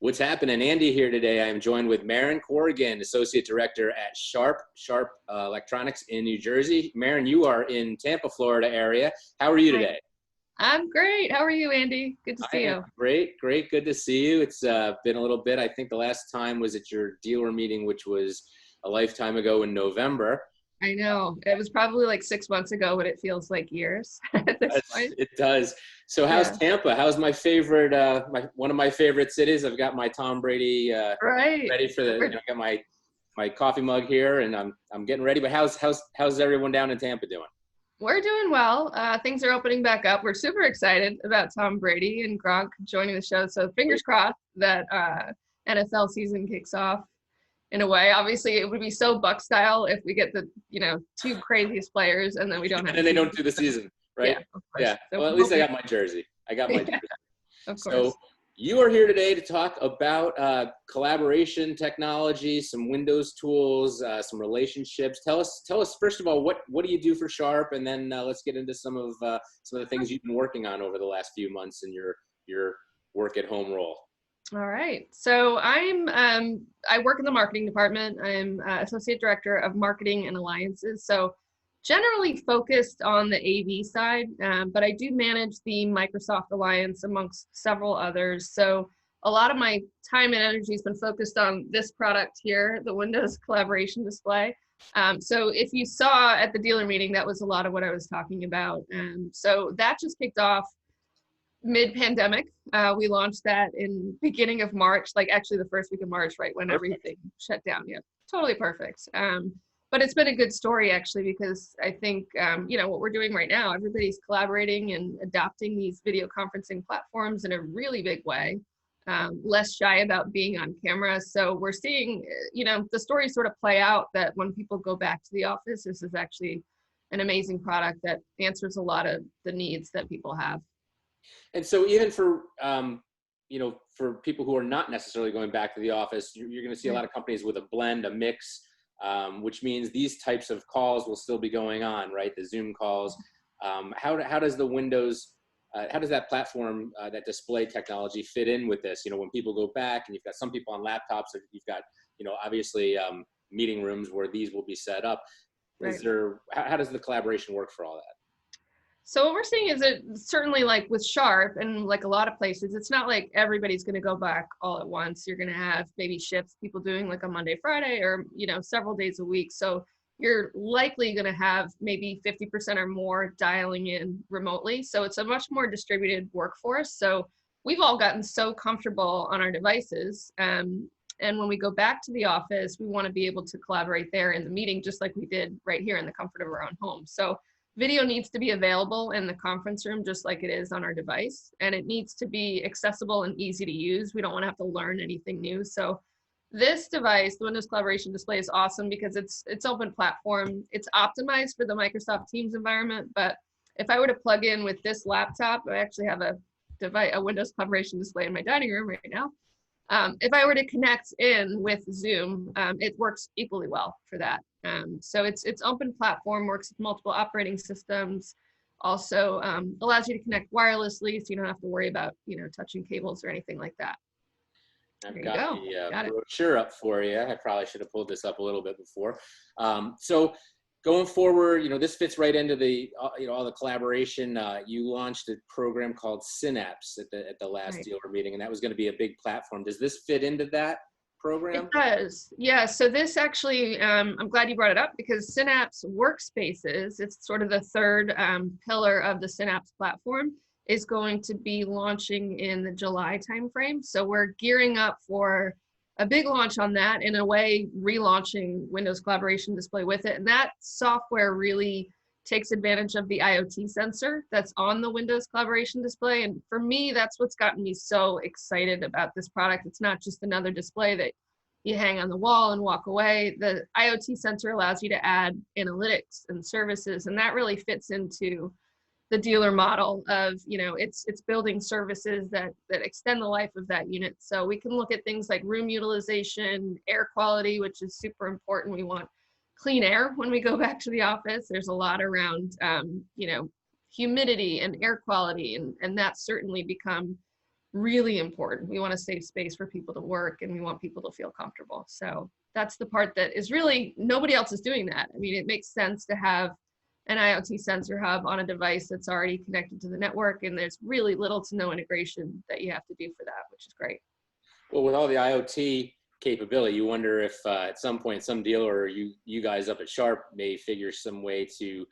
What's happening? Andy here today. I am joined with Mehryn Corrigan, Associate Director at Sharp Electronics in New Jersey. Mehryn, you are in Tampa, Florida area. How are you today? I'm great. How are you, Andy? Good to see you. Great. Good to see you. It's been a little bit. I think the last time was at your dealer meeting, which was a lifetime ago in November. I know. It was probably like 6 months ago, but it feels like years at this point. It does. So how's Tampa? How's my favorite, one of my favorite cities? I've got my Tom Brady ready for the, I got my coffee mug here and I'm getting ready, but how's everyone down in Tampa doing? We're doing well. Things are opening back up. We're super excited about Tom Brady and Gronk joining the show. So fingers crossed that NFL season kicks off in a way. Obviously, it would be so Buck style if we get the, two craziest players and then we don't have. And then they don't do the season, right? Yeah. So well, at least I got my jersey. Jersey. Of course. So you are here today to talk about collaboration technology, some Windows tools, some relationships. Tell us first of all, what do you do for Sharp, and then let's get into some of the things you've been working on over the last few months in your work at home role. All right. So I work in the marketing department. I'm Associate Director of Marketing and Alliances. So generally focused on the AV side, but I do manage the Microsoft Alliance amongst several others. So a lot of my time and energy has been focused on this product here, the Windows collaboration display. So if you saw at the dealer meeting, that was a lot of what I was talking about. So that just kicked off mid-pandemic. We launched that in beginning of March, like actually the first week of March, right when everything shut down. Yeah, totally perfect. But it's been a good story actually, because I think, what we're doing right now, everybody's collaborating and adopting these video conferencing platforms in a really big way, less shy about being on camera. So we're seeing, the story sort of play out that when people go back to the office, this is actually an amazing product that answers a lot of the needs that people have. And so even for, for people who are not necessarily going back to the office, you're going to see a lot of companies with a blend, a mix, which means these types of calls will still be going on, right? The Zoom calls. How does the Windows, how does that platform, that display technology fit in with this? When people go back and you've got some people on laptops, you've got, obviously meeting rooms where these will be set up. Right. How does the collaboration work for all that? So what we're seeing is that certainly like with Sharp and like a lot of places, it's not like everybody's going to go back all at once. You're going to have maybe shifts, people doing like a Monday, Friday, or, several days a week. So you're likely going to have maybe 50% or more dialing in remotely. So it's a much more distributed workforce. So we've all gotten so comfortable on our devices. And when we go back to the office, we want to be able to collaborate there in the meeting, just like we did right here in the comfort of our own home. So video needs to be available in the conference room just like it is on our device, and it needs to be accessible and easy to use. We don't want to have to learn anything new. So this device, the Windows Collaboration Display, is awesome because it's open platform. It's optimized for the Microsoft Teams environment, but if I were to plug in with this laptop, I actually have a Windows Collaboration Display in my dining room right now. If I were to connect in with Zoom, it works equally well for that. So it's open platform, works with multiple operating systems, also allows you to connect wirelessly, so you don't have to worry about touching cables or anything like that. I've got the brochure up for you. I probably should have pulled this up a little bit before. So going forward, this fits right into the all the collaboration. You launched a program called Synapse at the last dealer meeting, and that was going to be a big platform. Does this fit into that program? It does. Yeah. So this actually, I'm glad you brought it up because Synapse Workspaces, it's sort of the third pillar of the Synapse platform, is going to be launching in the July timeframe. So we're gearing up for a big launch on that, in a way relaunching Windows Collaboration Display with it. And that software really takes advantage of the IoT sensor that's on the Windows Collaboration Display. And for me, that's what's gotten me so excited about this product. It's not just another display that you hang on the wall and walk away. The IoT sensor allows you to add analytics and services, and that really fits into the dealer model of, it's building services that extend the life of that unit. So we can look at things like room utilization, air quality, which is super important. We want clean air when we go back to the office. There's a lot around, humidity and air quality, and that's certainly become really important. We want a safe space for people to work, and we want people to feel comfortable. So that's the part that is really, nobody else is doing that. I mean, it makes sense to have an IoT sensor hub on a device that's already connected to the network, and there's really little to no integration that you have to do for that, which is great. Well, with all the IoT capability, you wonder if at some point some dealer or you guys up at Sharp may figure some way to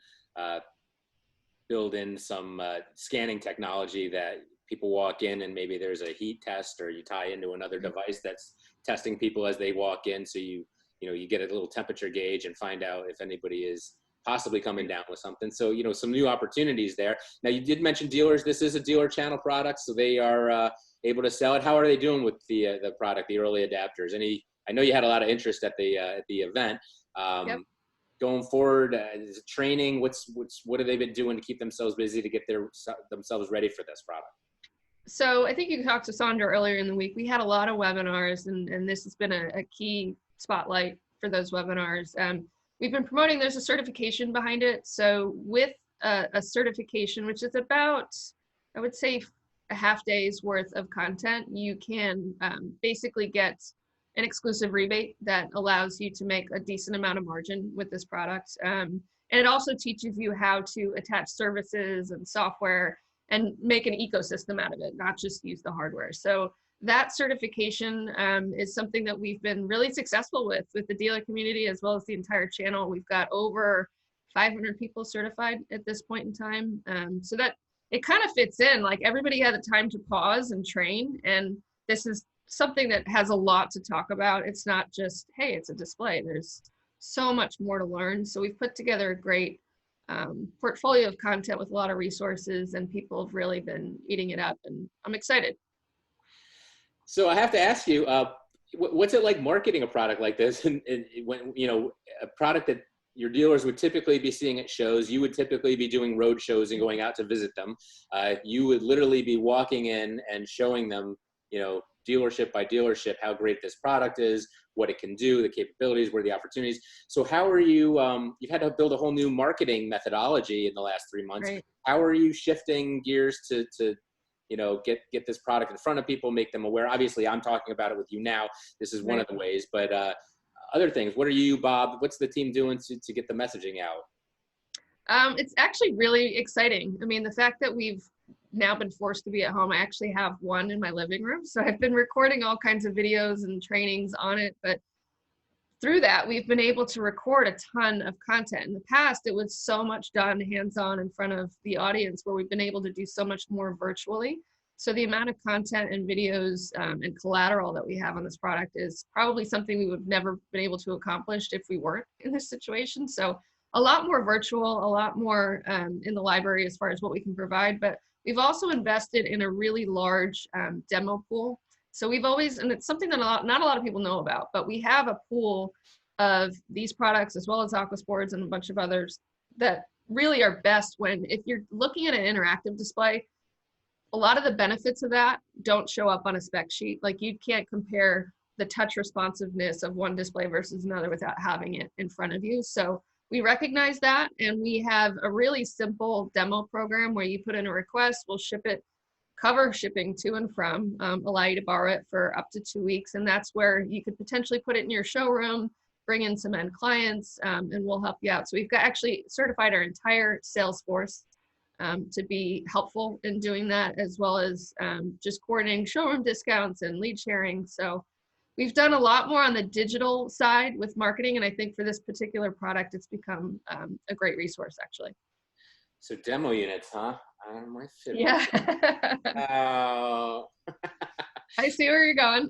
build in some scanning technology that people walk in and maybe there's a heat test, or you tie into another device that's testing people as they walk in, so you get a little temperature gauge and find out if anybody is possibly coming down with something. So some new opportunities there. Now, you did mention dealers. This is a dealer channel product, so they are able to sell it. How are they doing with the product, the early adapters? I know you had a lot of interest at the event. Yep. Going forward, is it training? What have they been doing to keep themselves busy to get themselves ready for this product? So I think you talked to Sandra earlier in the week. We had a lot of webinars, and this has been a key spotlight for those webinars. We've been promoting, there's a certification behind it. So with a certification, which is about, I would say, a half day's worth of content, you can basically get an exclusive rebate that allows you to make a decent amount of margin with this product. And it also teaches you how to attach services and software and make an ecosystem out of it, not just use the hardware. So that certification is something that we've been really successful with the dealer community, as well as the entire channel. We've got over 500 people certified at this point in time. So that it kind of fits in, like everybody had the time to pause and train. And this is something that has a lot to talk about. It's not just, hey, it's a display. There's so much more to learn. So we've put together a great portfolio of content with a lot of resources, and people have really been eating it up, and I'm excited. So I have to ask you, what's it like marketing a product like this? And when, a product that your dealers would typically be seeing at shows, you would typically be doing road shows and going out to visit them. You would literally be walking in and showing them, dealership by dealership, how great this product is, what it can do, the capabilities, what are the opportunities. So how are you, you've had to build a whole new marketing methodology in the last 3 months. Right. How are you shifting gears to get this product in front of people, make them aware? Obviously, I'm talking about it with you now. This is one of the ways, but other things, what are you, Bob, what's the team doing to get the messaging out? It's actually really exciting. I mean, the fact that we've now been forced to be at home, I actually have one in my living room. So I've been recording all kinds of videos and trainings on it, but through that, we've been able to record a ton of content. In the past, it was so much done hands-on in front of the audience, where we've been able to do so much more virtually. So the amount of content and videos and collateral that we have on this product is probably something we would have never been able to accomplish if we weren't in this situation. So a lot more virtual, a lot more in the library as far as what we can provide, but we've also invested in a really large demo pool. So we've always, and it's something that not a lot of people know about, but we have a pool of these products, as well as Aquasports and a bunch of others, that really are best when, if you're looking at an interactive display, a lot of the benefits of that don't show up on a spec sheet. Like, you can't compare the touch responsiveness of one display versus another without having it in front of you. So we recognize that, and we have a really simple demo program where you put in a request, we'll ship it, cover shipping to and from, allow you to borrow it for up to 2 weeks. And that's where you could potentially put it in your showroom, bring in some end clients, and we'll help you out. So we've got actually certified our entire sales force to be helpful in doing that, as well as just coordinating showroom discounts and lead sharing. So we've done a lot more on the digital side with marketing, and I think for this particular product, it's become a great resource, actually. So demo units, huh? Yeah. I see where you're going.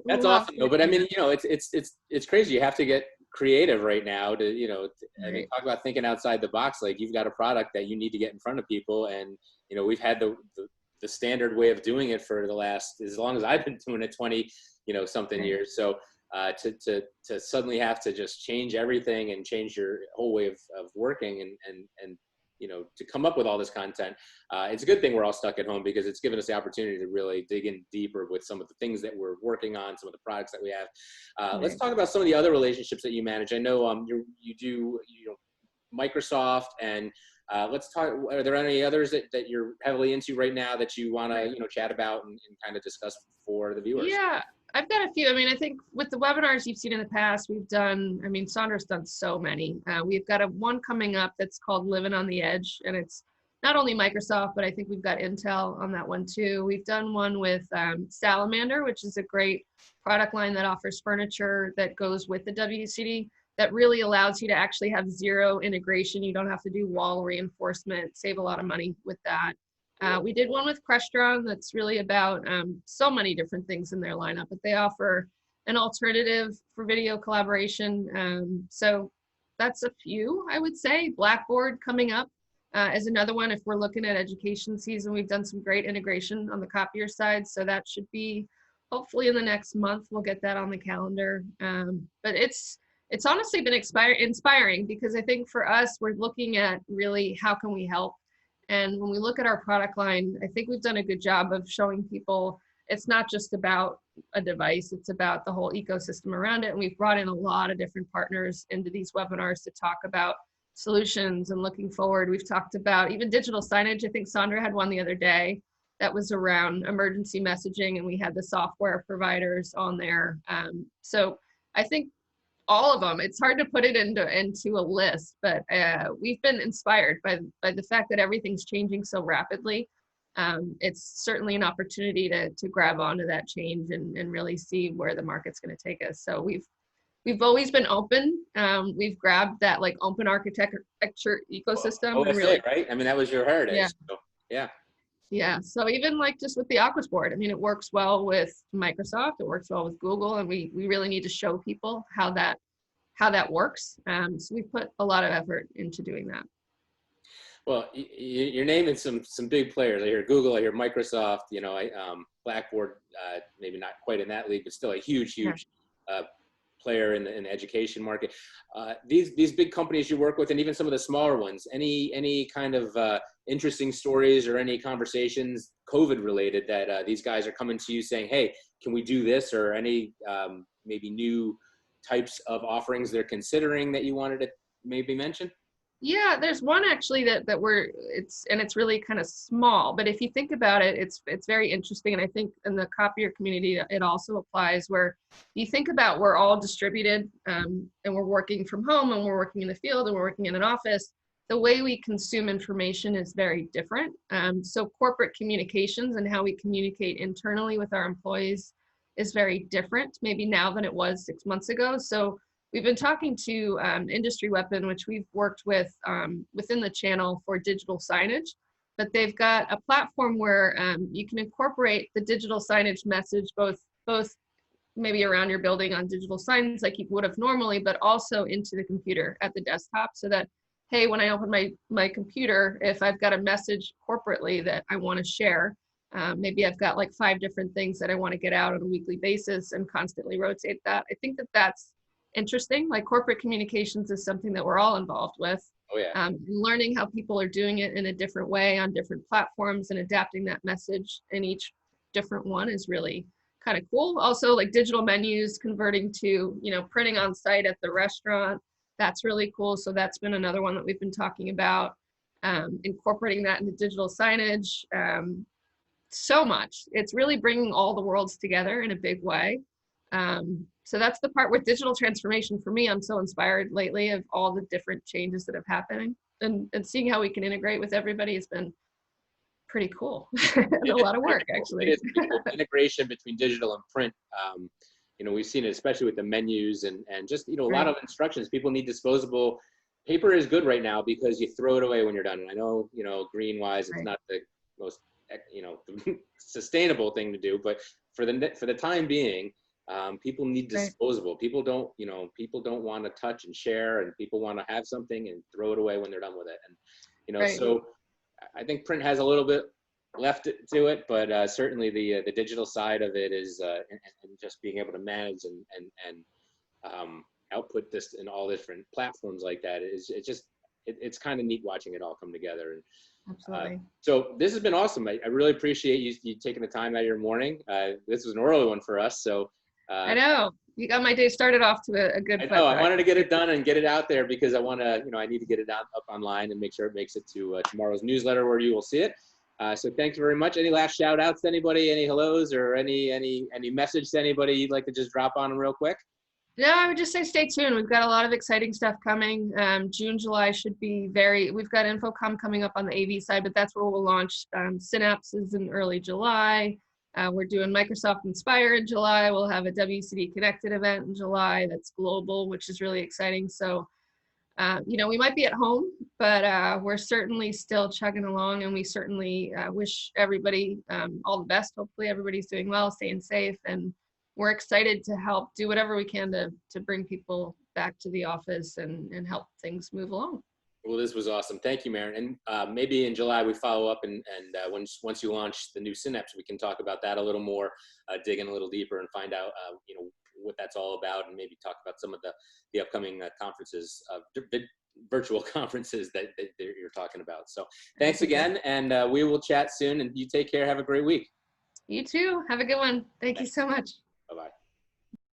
That's awesome, though. But I mean, it's crazy. You have to get creative right now to, I mean, talk about thinking outside the box. Like, you've got a product that you need to get in front of people, and we've had the standard way of doing it for the last, as long as I've been doing it, 20 something years. So to suddenly have to just change everything and change your whole way of working and to come up with all this content, it's a good thing we're all stuck at home, because it's given us the opportunity to really dig in deeper with some of the things that we're working on, some of the products that we have. Let's talk about some of the other relationships that you manage. I know you do Microsoft and Let's talk, are there any others that you're heavily into right now that you want to, chat about and kind of discuss for the viewers? Yeah, I've got a few. I mean, I think with the webinars you've seen in the past, we've done, I mean, Sandra's done so many. We've got one coming up that's called Living on the Edge, and it's not only Microsoft, but I think we've got Intel on that one too. We've done one with Salamander, which is a great product line that offers furniture that goes with the WCD that really allows you to actually have zero integration. You don't have to do wall reinforcement, save a lot of money with that. We did one with Crestron that's really about so many different things in their lineup, but they offer an alternative for video collaboration. So that's a few, I would say. Blackboard coming up is another one. If we're looking at education season, we've done some great integration on the copier side. So that should be hopefully in the next month, we'll get that on the calendar. But it's honestly been inspiring because I think for us, we're looking at really how can we help. And when we look at our product line, I think we've done a good job of showing people it's not just about a device, it's about the whole ecosystem around it. And we've brought in a lot of different partners into these webinars to talk about solutions and looking forward. We've talked about even digital signage. I think Sandra had one the other day that was around emergency messaging, and we had the software providers on there. So I think all of them. It's hard to put it into a list, but we've been inspired by the fact that everything's changing so rapidly. It's certainly an opportunity to grab onto that change and really see where the market's going to take us. So we've always been open. We've grabbed that like open architecture ecosystem. Oh, and really, right? I mean, that was your heritage. Yeah. So, yeah. Yeah, so even like just with the Aquas board, I mean, it works well with Microsoft, it works well with Google, and we really need to show people how that works. So we put a lot of effort into doing that. Well, you're naming some big players. I hear Google, I hear Microsoft. Blackboard, maybe not quite in that league, but still a huge player in the education market. These big companies you work with, and even some of the smaller ones. Any kind of interesting stories or any conversations COVID related that these guys are coming to you saying, "Hey, can we do this?" Or any maybe new types of offerings they're considering that you wanted to maybe mention? Yeah, there's one actually that it's really kind of small, but if you think about it, it's very interesting. And I think in the copier community, it also applies where you think about we're all distributed and we're working from home and we're working in the field and we're working in an office. The way we consume information is very different. So corporate communications and how we communicate internally with our employees is very different maybe now than it was 6 months ago. So we've been talking to Industry Weapon, which we've worked with within the channel for digital signage, but they've got a platform where you can incorporate the digital signage message both maybe around your building on digital signs like you would have normally, but also into the computer at the desktop so that, hey, when I open my computer, if I've got a message corporately that I want to share, maybe I've got like 5 different things that I want to get out on a weekly basis and constantly rotate that. I think that's interesting. Like corporate communications is something that we're all involved with. Oh yeah. Learning how people are doing it in a different way on different platforms and adapting that message in each different one is really kind of cool. Also like digital menus converting to, printing on site at the restaurant. That's really cool. So that's been another one that we've been talking about, incorporating that into digital signage. So much. It's really bringing all the worlds together in a big way. So that's the part with digital transformation for me. I'm so inspired lately of all the different changes that have happened and seeing how we can integrate with everybody has been pretty cool. And a lot of work actually. It is integration between digital and print. We've seen it especially with the menus and just, a lot of instructions. People need disposable. Paper is good right now because you throw it away when you're done. And I know, green wise, it's not the most, sustainable thing to do, but for the time being, people need disposable. People don't want to touch and share, and people want to have something and throw it away when they're done with it. And, so I think print has a little bit left to it, but certainly the digital side of it is, and just being able to manage and output this in all different platforms like that it's kind of neat watching it all come together. And absolutely. So this has been awesome. I really appreciate you taking the time out of your morning. This was an early one for us, so I know. You got my day started off to a good I foot. know. I wanted to get it done and get it out there because I want to, I need to get it up online and make sure it makes it to tomorrow's newsletter where you will see it. So thanks very much. Any last shout outs to anybody, any hellos or any message to anybody you'd like to just drop on real quick? No, I would just say stay tuned. We've got a lot of exciting stuff coming. June, July should be we've got InfoComm coming up on the AV side, but that's where we'll launch. Synapse is in early July. We're doing Microsoft Inspire in July. We'll have a WCD Connected event in July that's global, which is really exciting. So, we might be at home, but we're certainly still chugging along, and we certainly wish everybody all the best. Hopefully everybody's doing well, staying safe, and we're excited to help do whatever we can to bring people back to the office and help things move along. Well, this was awesome. Thank you, Mehryn. And maybe in July we follow up, and once you launch the new Synapse, we can talk about that a little more, dig in a little deeper, and find out what that's all about, and maybe talk about some of the upcoming conferences, virtual conferences that you're talking about. So thanks again, and we will chat soon. And you take care. Have a great week. You too. Have a good one. Thank you so much.